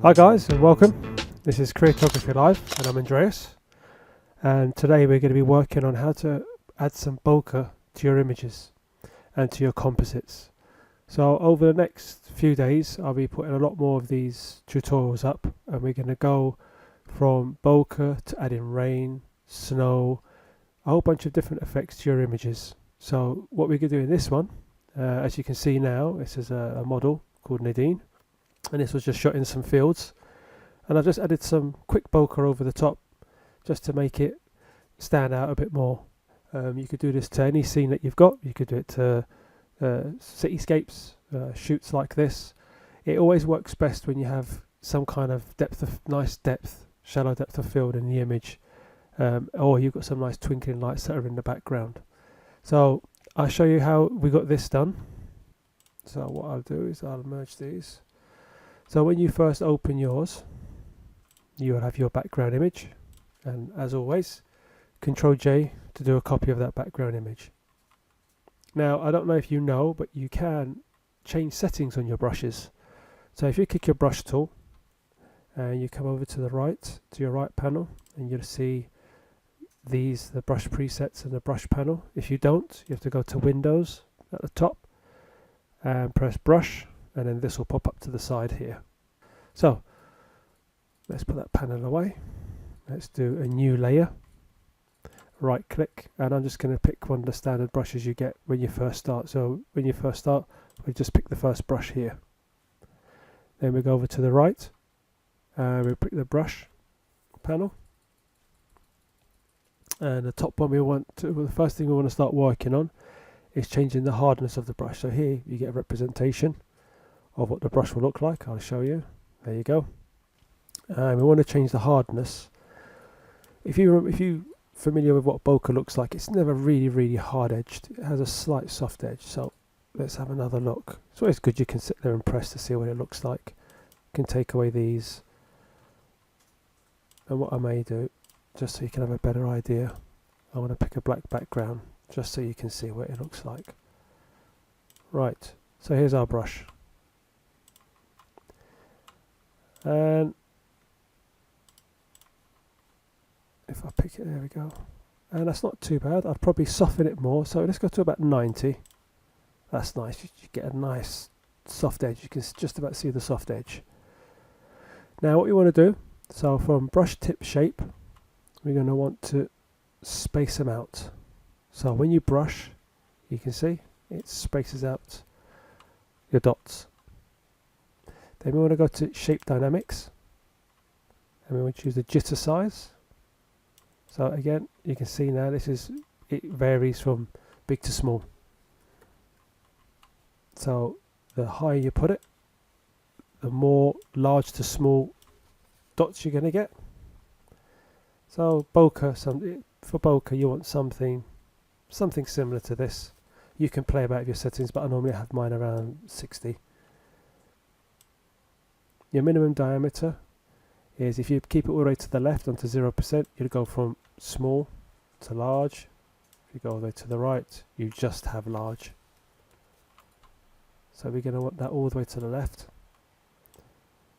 Hi guys and welcome. This is Creatography Live and I'm Andreas, and today we're going to be working on how to add some bokeh to your images and to your composites. So over the next few days I'll be putting a lot more of these tutorials up, and we're going to go from bokeh to adding rain, snow, a whole bunch of different effects to your images. So what we could do in this one, as you can see now, this is a model called Nadine, and this was just shot in some fields, and I've just added some quick bokeh over the top just to make it stand out a bit more. You could do this to any scene that you've got. You could do it to cityscapes, shoots like this. It always works best when you have some kind of nice depth, shallow depth of field in the image, or you've got some nice twinkling lights that are in the background. So I'll show you how we got this done. So what I'll do is I'll merge these. So when you first open yours, you will have your background image, and as always, Control J to do a copy of that background image. Now I don't know if you know, but you can change settings on your brushes. So if you click your brush tool and you come over to the right, to your right panel, and you'll see these, the brush presets and the brush panel. If you don't, you have to go to Windows at the top and press brush, and then this will pop up to the side here. So let's put that panel away. Let's do a new layer. Right click, and I'm just going to pick one of the standard brushes you get when you first start. So when you first start, we just pick the first brush here. Then we go over to the right and we pick the brush panel. And the top one the first thing we want to start working on is changing the hardness of the brush. So here you get a representation of what the brush will look like. I'll show you. There you go. And we want to change the hardness. If you familiar with what bokeh looks like, it's never really hard edged. It has a slight soft edge. So let's have another look. It's always good you can sit there and press to see what it looks like. You can take away these, and what I may do, just so you can have a better idea, I want to pick a black background just so you can see what it looks like. Right, so here's our brush. And if I pick it, there we go. And that's not too bad. I'd probably soften it more. So let's go to about 90. That's nice. You get a nice soft edge. You can just about see the soft edge. Now what you want to do, so from brush tip shape, we're going to want to space them out. So when you brush, you can see it spaces out your dots. Then we want to go to shape dynamics, and we want to choose the jitter size. So again, you can see now it varies from big to small. So the higher you put it, the more large to small dots you're going to get. So bokeh, for bokeh you want something similar to this. You can play about with your settings, but I normally have mine around 60. Your minimum diameter is, if you keep it all the way to the left onto 0%, you'll go from small to large. If you go all the way to the right, you just have large. So we're going to want that all the way to the left.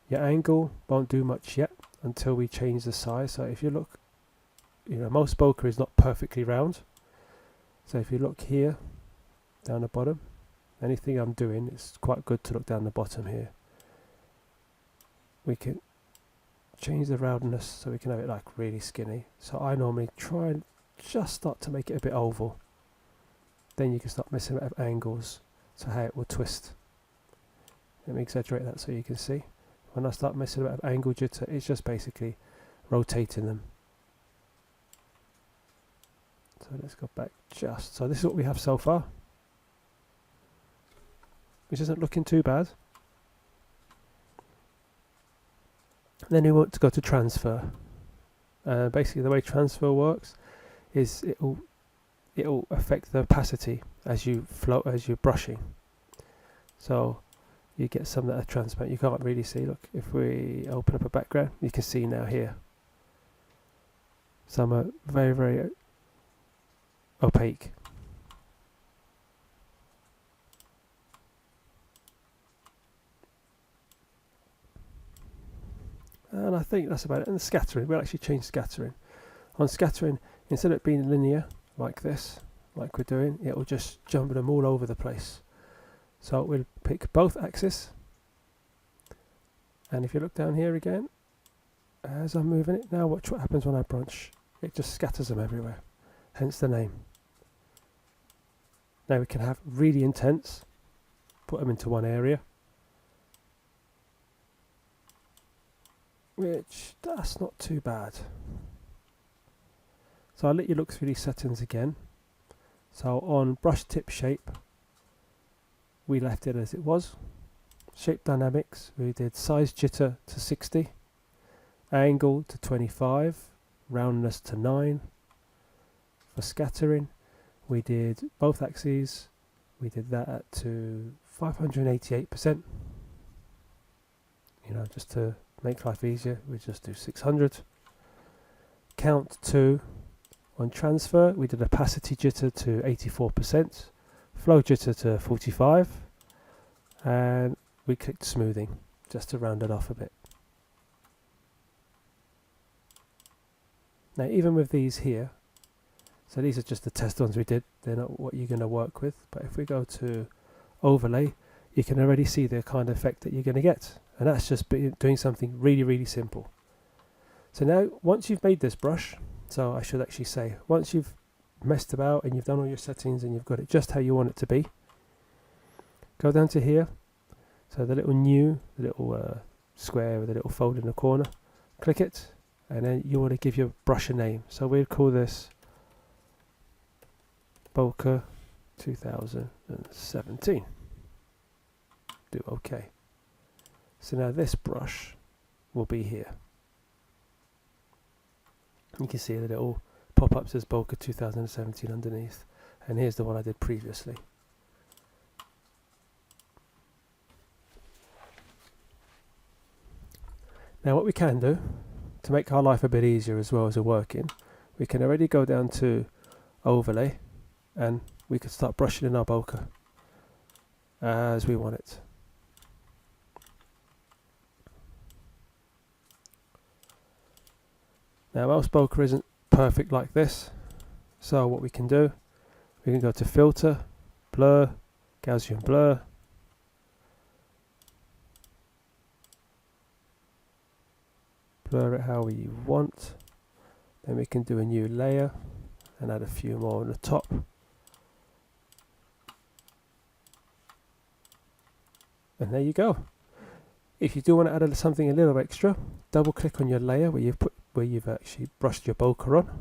Your angle won't do much yet until we change the size. So if you look, most bokeh is not perfectly round. So if you look here, down the bottom, anything I'm doing, it's quite good to look down the bottom here. We can change the roundness so we can have it like really skinny. So I normally try and just start to make it a bit oval. Then you can start messing with angles, so how it will twist. Let me exaggerate that so you can see. When I start messing with angle jitter, it's just basically rotating them. So let's go back just. So this is what we have so far, which isn't looking too bad. Then we want to go to transfer. Basically the way transfer works is it'll affect the opacity as you're brushing. So you get some that are transparent. You can't really see. Look, if we open up a background, you can see now here. Some are very opaque. think that's about it. And the scattering, we'll actually change scattering. On scattering, instead of it being linear like this, like we're doing, it will just jump them all over the place. So we'll pick both axes, and if you look down here again, as I'm moving it now, watch what happens when I branch. It just scatters them everywhere, hence the name. Now we can have really intense, put them into one area, which that's not too bad. So I'll let you look through these settings again. So on brush tip shape, we left it as it was. Shape dynamics, we did size jitter to 60, angle to 25, roundness to 9. For scattering, we did both axes, we did that to 588%. You know, just to make life easier, we just do 600. Count 2. On transfer, we did opacity jitter to 84%, flow jitter to 45, and we clicked smoothing just to round it off a bit. Now even with these here, so these are just the test ones we did, they're not what you're going to work with, but if we go to overlay, you can already see the kind of effect that you're going to get, and that's just doing something really simple. So now once you've made this brush, so I should actually say, once you've messed about and you've done all your settings and you've got it just how you want it to be, go down to here, so the little new, the little square with a little fold in the corner, click it, and then you want to give your brush a name. So we'll call this Bokeh 2017. Do OK. So now this brush will be here. You can see the little pop-up says Bokeh 2017 underneath, and here's the one I did previously. Now what we can do to make our life a bit easier as well as we're working, we can already go down to overlay and we can start brushing in our bokeh as we want it. Now most bokeh isn't perfect like this, so what we can do, we can go to filter, blur, Gaussian blur, blur it how we want, then we can do a new layer and add a few more on the top. And there you go. If you do want to add something a little extra, double click on your layer where you've actually brushed your bokeh on.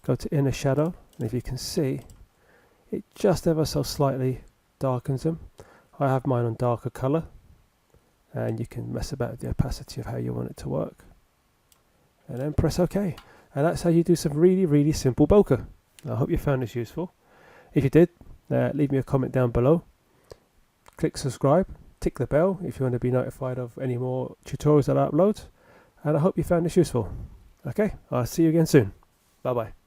Go to inner shadow, and if you can see, it just ever so slightly darkens them. I have mine on darker colour, and you can mess about with the opacity of how you want it to work. And then press OK. And that's how you do some really simple bokeh. I hope you found this useful. If you did, leave me a comment down below. Click subscribe, tick the bell if you want to be notified of any more tutorials that I upload. And I hope you found this useful. Okay, I'll see you again soon. Bye bye.